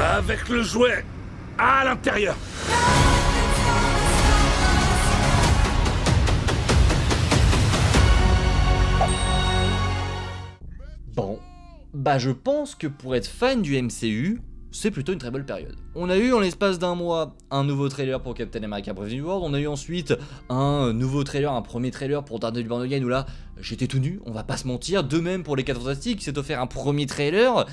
Avec le jouet à l'intérieur. Bon, bah je pense que pour être fan du MCU, c'est plutôt une très belle période. On a eu en l'espace d'un mois un nouveau trailer pour Captain America Brave New World, on a eu ensuite un nouveau trailer, un premier trailer pour Daredevil Born Again où là j'étais tout nu, on va pas se mentir, de même pour les 4 Fantastiques, c'est offert un premier trailer.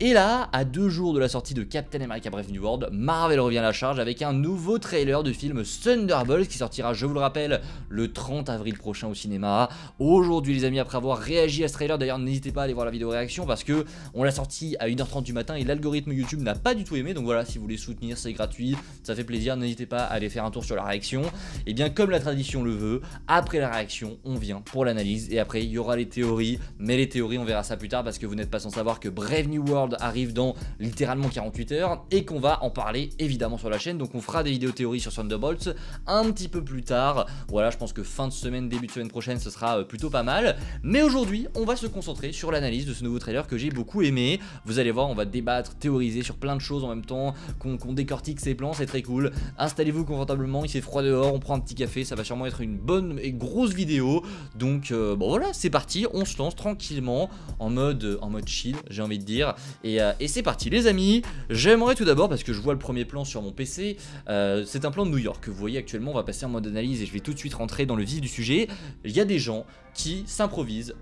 Et là, à 2 jours de la sortie de Captain America Brave New World, Marvel revient à la charge avec un nouveau trailer du film Thunderbolts qui sortira, je vous le rappelle, le 30 avril prochain au cinéma. Aujourd'hui les amis, après avoir réagi à ce trailer, d'ailleurs n'hésitez pas à aller voir la vidéo réaction parce que on l'a sorti à 1h30 du matin et l'algorithme YouTube n'a pas du tout aimé, donc voilà, si vous voulez soutenir, c'est gratuit, ça fait plaisir, n'hésitez pas à aller faire un tour sur la réaction. Et bien comme la tradition le veut, après la réaction, on vient pour l'analyse et après il y aura les théories, mais les théories on verra ça plus tard parce que vous n'êtes pas sans savoir que Brave New World arrive dans littéralement 48 heures et qu'on va en parler évidemment sur la chaîne, donc on fera des vidéos théories sur Thunderbolts un petit peu plus tard. Voilà, je pense que fin de semaine, début de semaine prochaine ce sera plutôt pas mal, mais aujourd'hui on va se concentrer sur l'analyse de ce nouveau trailer que j'ai beaucoup aimé. Vous allez voir, on va débattre, théoriser sur plein de choses en même temps, qu'on décortique ses plans, c'est très cool. Installez-vous confortablement, il fait froid dehors, on prend un petit café, ça va sûrement être une bonne et grosse vidéo, donc bon voilà, c'est parti, on se lance tranquillement en mode chill, j'ai envie de dire. Et c'est parti les amis. J'aimerais tout d'abord, parce que je vois le premier plan sur mon PC, c'est un plan de New York que vous voyez actuellement. On va passer en mode analyse et je vais tout de suite rentrer dans le vif du sujet. Il y a des gens qui s'improvisent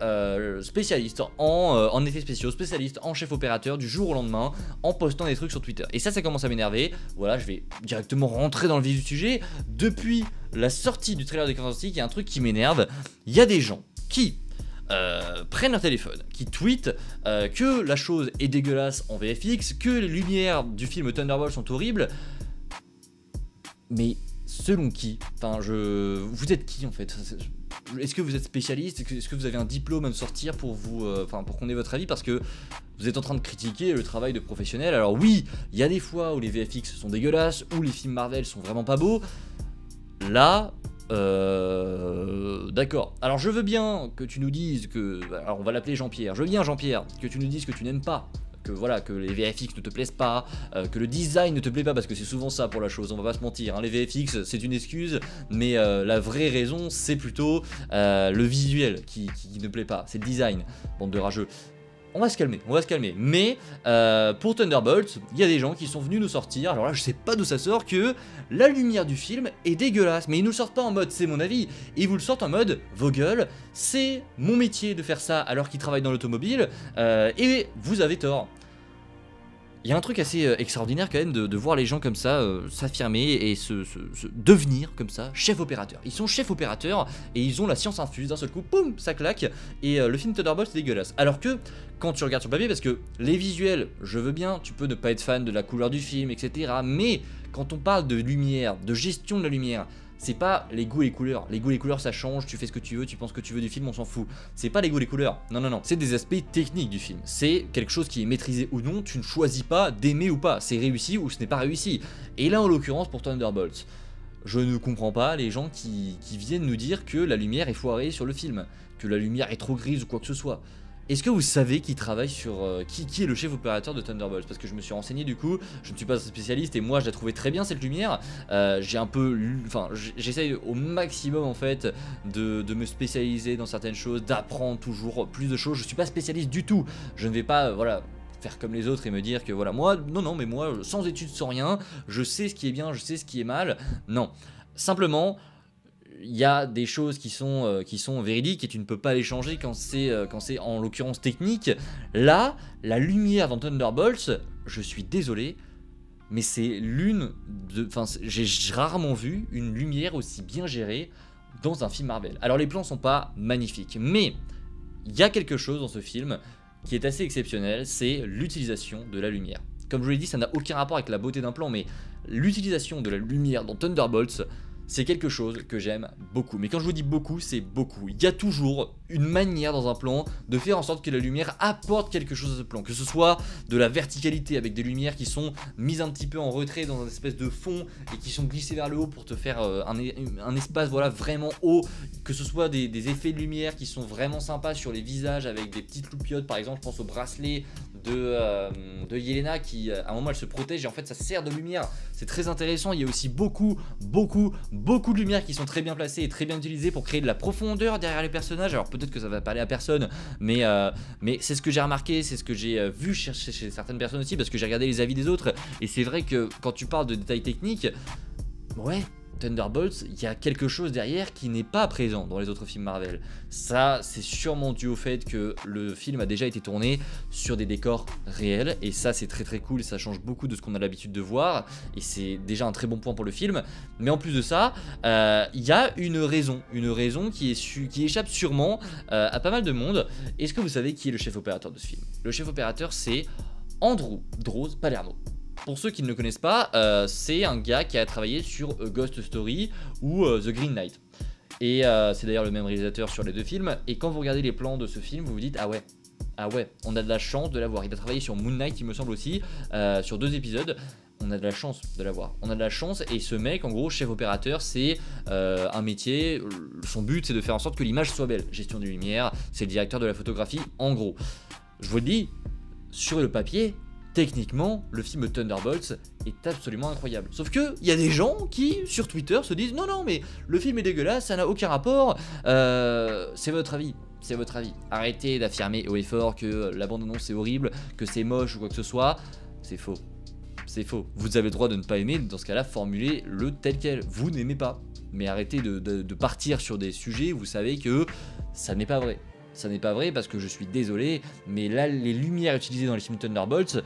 spécialistes en effets spéciaux, spécialistes en chef opérateur du jour au lendemain en postant des trucs sur Twitter. Et ça commence à m'énerver. Voilà, je vais directement rentrer dans le vif du sujet. Depuis la sortie du trailer des Fantastiques, il y a un truc qui m'énerve. Il y a des gens qui prennent leur téléphone, qui tweetent que la chose est dégueulasse en VFX, que les lumières du film Thunderbolts sont horribles. Mais selon qui? Enfin, vous êtes qui en fait? Est-ce que vous êtes spécialiste? Est-ce que vous avez un diplôme à me sortir pour vous, pour qu'on ait votre avis? Parce que vous êtes en train de critiquer le travail de professionnels. Alors oui, il y a des fois où les VFX sont dégueulasses, où les films Marvel sont vraiment pas beaux. Là, d'accord. Alors je veux bien que tu nous dises que... Alors on va l'appeler Jean-Pierre. Je veux bien Jean-Pierre que tu nous dises que tu n'aimes pas, que voilà, que les VFX ne te plaisent pas, que le design ne te plaît pas, parce que c'est souvent ça pour la chose, on va pas se mentir, hein. Les VFX c'est une excuse, mais la vraie raison c'est plutôt le visuel qui ne plaît pas, c'est le design, bande de rageux. On va se calmer, mais pour Thunderbolts, il y a des gens qui sont venus nous sortir, alors là je sais pas d'où ça sort, que la lumière du film est dégueulasse, mais ils nous le sortent pas en mode c'est mon avis, ils vous le sortent en mode vos gueules, c'est mon métier de faire ça alors qu'ils travaillent dans l'automobile, et vous avez tort. Il y a un truc assez extraordinaire quand même de voir les gens comme ça s'affirmer et se devenir comme ça chef opérateur. Ils sont chef opérateur et ils ont la science infuse, d'un seul coup, boum, ça claque, et le film Thunderbolts c'est dégueulasse. Alors que quand tu regardes sur papier, parce que les visuels, je veux bien, tu peux ne pas être fan de la couleur du film, etc. Mais quand on parle de lumière, de gestion de la lumière, c'est pas les goûts et les couleurs. Les goûts et les couleurs ça change, tu fais ce que tu veux, tu penses ce que tu veux du film, on s'en fout. C'est pas les goûts et les couleurs, non non non, c'est des aspects techniques du film. C'est quelque chose qui est maîtrisé ou non, tu ne choisis pas d'aimer ou pas, c'est réussi ou ce n'est pas réussi. Et là en l'occurrence pour Thunderbolts, je ne comprends pas les gens qui viennent nous dire que la lumière est foirée sur le film, que la lumière est trop grise ou quoi que ce soit. Est-ce que vous savez qui travaille sur... qui est le chef opérateur de Thunderbolts? Parce que je me suis renseigné du coup, je ne suis pas un spécialiste et moi je la trouvais très bien cette lumière. J'ai un peu... Enfin, j'essaye au maximum en fait de me spécialiser dans certaines choses, d'apprendre toujours plus de choses. Je ne suis pas spécialiste du tout. Je ne vais pas, voilà, faire comme les autres et me dire que voilà, moi, non, mais moi, sans études, sans rien, je sais ce qui est bien, je sais ce qui est mal. Non, simplement... Il y a des choses qui sont véridiques et tu ne peux pas les changer quand c'est en l'occurrence technique. Là, la lumière dans Thunderbolts, je suis désolé, mais c'est j'ai rarement vu une lumière aussi bien gérée dans un film Marvel. Alors les plans sont pas magnifiques, mais il y a quelque chose dans ce film qui est assez exceptionnel, c'est l'utilisation de la lumière. Comme je vous l'ai dit, ça n'a aucun rapport avec la beauté d'un plan, mais l'utilisation de la lumière dans Thunderbolts, c'est quelque chose que j'aime beaucoup. Mais quand je vous dis beaucoup, c'est beaucoup. Il y a toujours une manière dans un plan de faire en sorte que la lumière apporte quelque chose à ce plan. Que ce soit de la verticalité avec des lumières qui sont mises un petit peu en retrait dans un espèce de fond et qui sont glissées vers le haut pour te faire un espace voilà, vraiment haut. Que ce soit des effets de lumière qui sont vraiment sympas sur les visages avec des petites loupiottes. Par exemple, je pense au bracelet de Yelena qui à un moment elle se protège et en fait ça sert de lumière. C'est très intéressant. Il y a aussi beaucoup de lumière qui sont très bien placées et très bien utilisées pour créer de la profondeur derrière les personnages. Alors peut-être que ça va parler à personne, mais c'est ce que j'ai remarqué, c'est ce que j'ai vu chez certaines personnes aussi, parce que j'ai regardé les avis des autres. Et c'est vrai que quand tu parles de détails techniques, ouais, Thunderbolts, il y a quelque chose derrière qui n'est pas présent dans les autres films Marvel. Ça, c'est sûrement dû au fait que le film a déjà été tourné sur des décors réels, et ça c'est très cool, et ça change beaucoup de ce qu'on a l'habitude de voir, et c'est déjà un très bon point pour le film. Mais en plus de ça, il y a une raison qui échappe sûrement à pas mal de monde. Est-ce que vous savez qui est le chef opérateur de ce film? Le chef opérateur, c'est Andrew Droz Palermo. Pour ceux qui ne le connaissent pas, c'est un gars qui a travaillé sur A Ghost Story ou The Green Knight. Et c'est d'ailleurs le même réalisateur sur les deux films. Et quand vous regardez les plans de ce film, vous vous dites ah ouais, on a de la chance de l'avoir. Il a travaillé sur Moon Knight, il me semble aussi, sur 2 épisodes. On a de la chance de l'avoir. On a de la chance, et ce mec, en gros, chef opérateur, c'est un métier. Son but, c'est de faire en sorte que l'image soit belle. Gestion de lumière, c'est le directeur de la photographie, en gros. Je vous le dis, sur le papier, techniquement, le film Thunderbolts est absolument incroyable. Sauf que il y a des gens qui, sur Twitter, se disent non, mais le film est dégueulasse, ça n'a aucun rapport. C'est votre avis. C'est votre avis. Arrêtez d'affirmer haut et fort que la bande-annonce est horrible, que c'est moche ou quoi que ce soit. C'est faux. C'est faux. Vous avez le droit de ne pas aimer, dans ce cas-là, formulez-le tel quel. Vous n'aimez pas. Mais arrêtez de partir sur des sujets, vous savez que ça n'est pas vrai. Ça n'est pas vrai, parce que je suis désolé, mais là, les lumières utilisées dans les films Thunderbolts,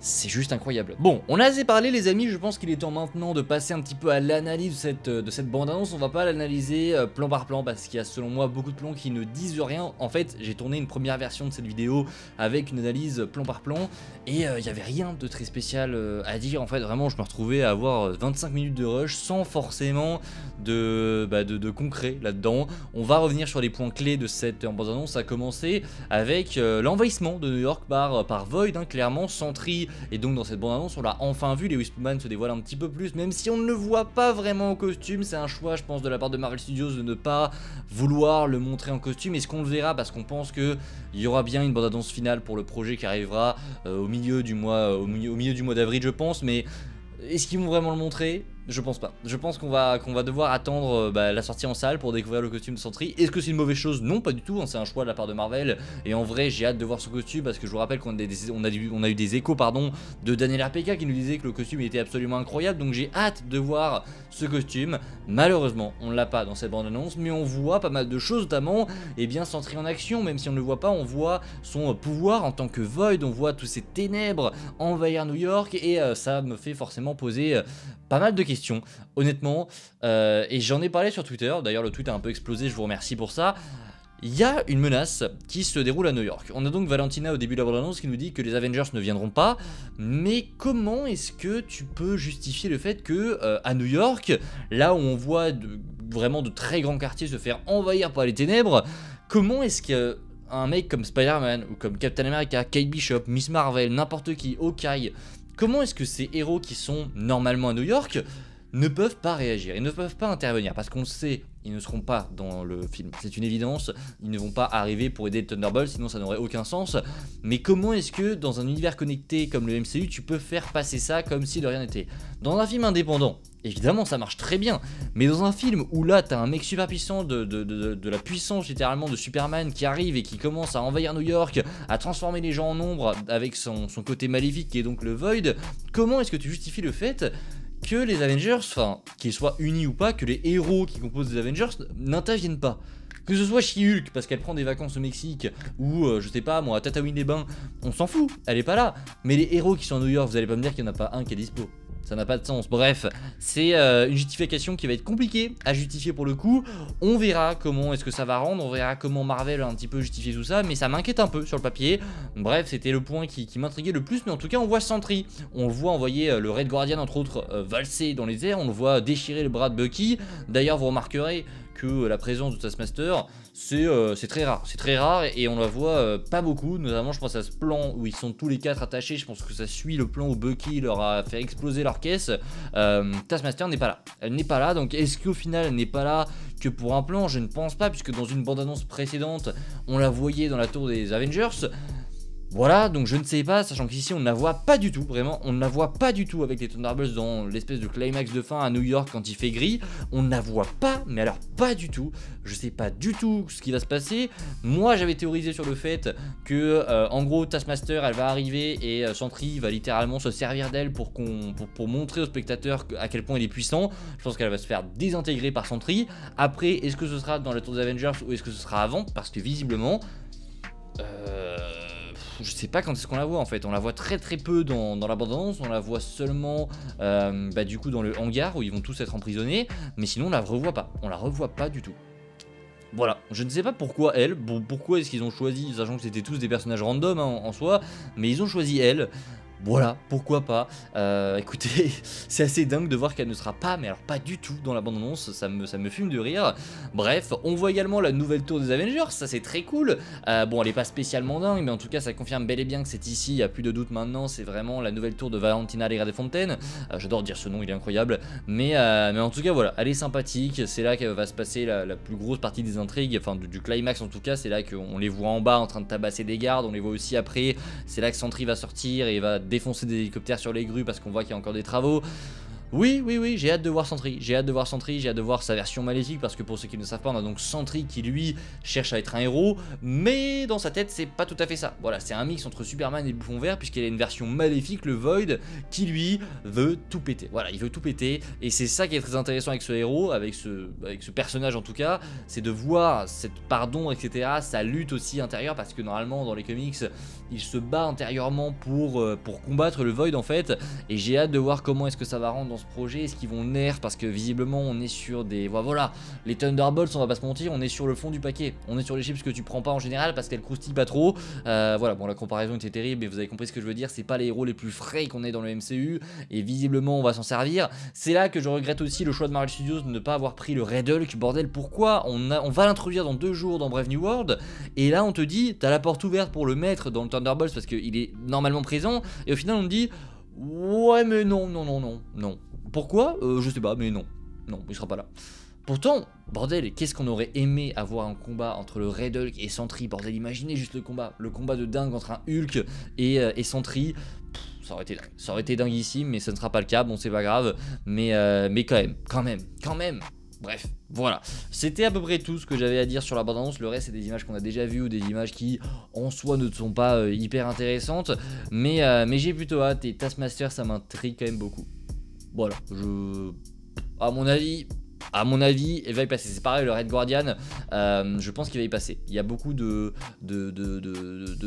c'est juste incroyable. Bon, on a assez parlé les amis, je pense qu'il est temps maintenant de passer un petit peu à l'analyse de cette bande-annonce. On va pas l'analyser plan par plan, parce qu'il y a selon moi beaucoup de plans qui ne disent rien. En fait, j'ai tourné une première version de cette vidéo avec une analyse plan par plan, et il n'y avait rien de très spécial à dire. En fait, vraiment, je me retrouvais à avoir 25 minutes de rush sans forcément de concret là-dedans. On va revenir sur les points clés de cette bande-annonce, à commencer avec l'envahissement de New York par Void, hein, clairement, Sentry. Et donc dans cette bande-annonce, on l'a enfin vu, Lewis Pullman se dévoile un petit peu plus, même si on ne le voit pas vraiment en costume. C'est un choix, je pense, de la part de Marvel Studios de ne pas vouloir le montrer en costume. Est-ce qu'on le verra? Parce qu'on pense qu'il y aura bien une bande-annonce finale pour le projet qui arrivera au milieu du mois d'avril, je pense. Mais est-ce qu'ils vont vraiment le montrer? Je pense pas. Je pense qu'on va devoir attendre la sortie en salle pour découvrir le costume de Sentry. Est-ce que c'est une mauvaise chose? Non, pas du tout, hein, c'est un choix de la part de Marvel. Et en vrai, j'ai hâte de voir son costume, parce que je vous rappelle qu'on a eu des échos de Daniel RPK qui nous disait que le costume était absolument incroyable. Donc j'ai hâte de voir ce costume. Malheureusement, on ne l'a pas dans cette bande-annonce, mais on voit pas mal de choses, notamment Sentry en action. Même si on ne le voit pas, on voit son pouvoir en tant que Void, on voit tous ces ténèbres envahir New York, et ça me fait forcément poser pas mal de questions, honnêtement, et j'en ai parlé sur Twitter. D'ailleurs, le tweet a un peu explosé, je vous remercie pour ça. Il y a une menace qui se déroule à New York. On a donc Valentina au début de la bande-annonce qui nous dit que les Avengers ne viendront pas. Mais comment est-ce que tu peux justifier le fait que à New York, là où on voit vraiment de très grands quartiers se faire envahir par les ténèbres, comment est-ce que un mec comme Spider-Man ou comme Captain America, Kate Bishop, Miss Marvel, n'importe qui, Hawkeye, comment est-ce que ces héros qui sont normalement à New York ne peuvent pas réagir, ils ne peuvent pas intervenir? Parce qu'on le sait, ils ne seront pas dans le film, c'est une évidence, ils ne vont pas arriver pour aider Thunderbolt, sinon ça n'aurait aucun sens. Mais comment est-ce que dans un univers connecté comme le MCU, tu peux faire passer ça comme si de rien n'était? Dans un film indépendant, évidemment ça marche très bien, mais dans un film où là t'as un mec super puissant de la puissance littéralement de Superman qui arrive et qui commence à envahir New York, à transformer les gens en ombre avec son côté maléfique qui est donc le Void, comment est-ce que tu justifies le fait que les Avengers, enfin qu'ils soient unis ou pas, que les héros qui composent les Avengers n'interviennent pas? Que ce soit She-Hulk parce qu'elle prend des vacances au Mexique, ou je sais pas moi à Tatooine-les-Bains, on s'en fout, elle est pas là. Mais les héros qui sont à New York, vous allez pas me dire qu'il n'y en a pas un qui est dispo. Ça n'a pas de sens. Bref, c'est une justification qui va être compliquée à justifier pour le coup. On verra comment est-ce que ça va rendre, on verra comment Marvel a un petit peu justifié tout ça, mais ça m'inquiète un peu sur le papier. Bref, c'était le point qui m'intriguait le plus, mais en tout cas on voit Sentry, on le voit envoyer le Red Guardian entre autres valser dans les airs, on le voit déchirer le bras de Bucky. D'ailleurs vous remarquerez que la présence de Taskmaster c'est très rare, et on la voit pas beaucoup, notamment je pense à ce plan où ils sont tous les 4 attachés, je pense que ça suit le plan où Bucky leur a fait exploser leur caisse. Taskmaster n'est pas là, elle n'est pas là, donc est-ce qu'au final elle n'est pas là que pour un plan? Je ne pense pas, puisque dans une bande-annonce précédente on la voyait dans la tour des Avengers. Voilà, donc je ne sais pas, sachant qu'ici on ne la voit pas du tout, vraiment, on ne la voit pas du tout avec les Thunderbolts dans l'espèce de climax de fin à New York quand il fait gris. On ne la voit pas, mais alors pas du tout. Je sais pas du tout ce qui va se passer. Moi j'avais théorisé sur le fait que en gros Taskmaster elle va arriver et Sentry va littéralement se servir d'elle pour montrer aux spectateurs à quel point il est puissant. Je pense qu'elle va se faire désintégrer par Sentry. Après, est-ce que ce sera dans la tour des Avengers ou est-ce que ce sera avant? Parce que visiblement... je sais pas quand est-ce qu'on la voit en fait, on la voit très peu dans la bande-annonce, on la voit seulement du coup dans le hangar où ils vont tous être emprisonnés, mais sinon on la revoit pas du tout. Voilà, je ne sais pas pourquoi elle, pourquoi est-ce qu'ils ont choisi, sachant que c'était tous des personnages random hein, en soi, mais ils ont choisi elle. Voilà, pourquoi pas. Écoutez, c'est assez dingue de voir qu'elle ne sera pas, mais alors pas du tout dans la bande-annonce, ça me fume de rire. Bref, on voit également la nouvelle tour des Avengers, ça c'est très cool. Bon, elle est pas spécialement dingue, mais en tout cas ça confirme bel et bien que c'est ici, il n'y a plus de doute maintenant, c'est vraiment la nouvelle tour de Valentina Allegra de Fontaine. J'adore dire ce nom, il est incroyable. Mais en tout cas voilà, elle est sympathique, c'est là que va se passer la plus grosse partie des intrigues, enfin du climax en tout cas, c'est là qu'on les voit en bas en train de tabasser des gardes, on les voit aussi après, c'est là que Sentry va sortir et va défoncer des hélicoptères sur les grues parce qu'on voit qu'il y a encore des travaux. Oui, j'ai hâte de voir Sentry, j'ai hâte de voir sa version maléfique parce que pour ceux qui ne savent pas, on a donc Sentry qui lui cherche à être un héros, mais dans sa tête c'est pas tout à fait ça. Voilà, c'est un mix entre Superman et Bouffon Vert puisqu'il a une version maléfique, le Void, qui lui veut tout péter. Voilà, il veut tout péter et c'est ça qui est très intéressant avec ce héros, avec ce personnage en tout cas, c'est de voir cette pardon, etc., sa lutte aussi intérieure parce que normalement dans les comics, il se bat intérieurement pour combattre le Void en fait, et j'ai hâte de voir comment est-ce que ça va rendre dans ce projet, est-ce qu'ils vont nerf parce que visiblement on est sur des... Voilà, les Thunderbolts on va pas se mentir, on est sur le fond du paquet, on est sur les chips que tu prends pas en général parce qu'elles croustillent pas trop, voilà, bon la comparaison était terrible mais vous avez compris ce que je veux dire, c'est pas les héros les plus frais qu'on ait dans le MCU et visiblement on va s'en servir. C'est là que je regrette aussi le choix de Marvel Studios de ne pas avoir pris le Red Hulk, bordel, pourquoi on va l'introduire dans 2 jours dans Brave New World et là on te dit, t'as la porte ouverte pour le mettre dans le Thunderbolts parce qu'il est normalement présent et au final on te dit ouais mais non. Pourquoi je sais pas, mais non, il sera pas là. Pourtant, bordel, qu'est-ce qu'on aurait aimé avoir un combat entre le Red Hulk et Sentry, bordel, imaginez juste le combat de dingue entre un Hulk et Sentry. Ça aurait été dinguissime, mais ce ne sera pas le cas, bon c'est pas grave, mais quand même. Bref, voilà, c'était à peu près tout ce que j'avais à dire sur la bande-annonce. Le reste c'est des images qu'on a déjà vues ou des images qui en soi ne sont pas hyper intéressantes, mais j'ai plutôt hâte et Taskmaster ça m'intrigue quand même beaucoup. Voilà, à mon avis, il va y passer. C'est pareil, le Red Guardian, je pense qu'il va y passer. Il y a beaucoup de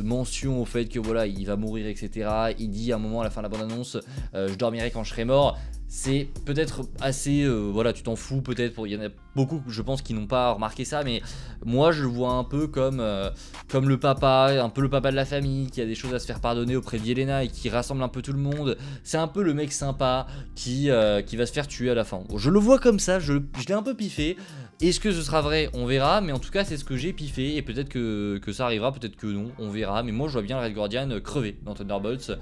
mentions au fait que voilà, il va mourir, etc. Il dit à un moment à la fin de la bande-annonce, je dormirai quand je serai mort. C'est peut-être assez, voilà, tu t'en fous peut-être, il y en a beaucoup je pense qui n'ont pas remarqué ça, mais moi je le vois un peu comme le papa, un peu le papa de la famille, qui a des choses à se faire pardonner auprès de Yelena et qui rassemble un peu tout le monde. C'est un peu le mec sympa qui va se faire tuer à la fin. Bon, je le vois comme ça, je l'ai un peu piffé. Est-ce que ce sera vrai? On verra, mais en tout cas c'est ce que j'ai piffé et peut-être que ça arrivera, peut-être que non, on verra, mais moi je vois bien le Red Guardian crever dans Thunderbolts.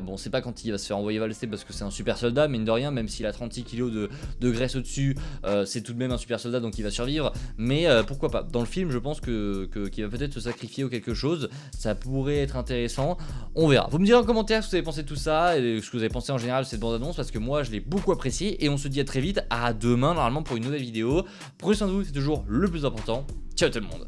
Bon, c'est pas quand il va se faire envoyer valser parce que c'est un super soldat, mine de rien, même s'il a 36 kg de graisse au-dessus, c'est tout de même un super soldat donc il va survivre, mais pourquoi pas. Dans le film je pense qu'il va peut-être se sacrifier ou quelque chose, ça pourrait être intéressant, on verra. Vous me direz en commentaire ce que vous avez pensé de tout ça et ce que vous avez pensé en général de cette bande-annonce parce que moi je l'ai beaucoup apprécié et on se dit à très vite, à demain normalement pour une nouvelle vidéo. Prenez soin de vous, c'est toujours le plus important. Ciao tout le monde.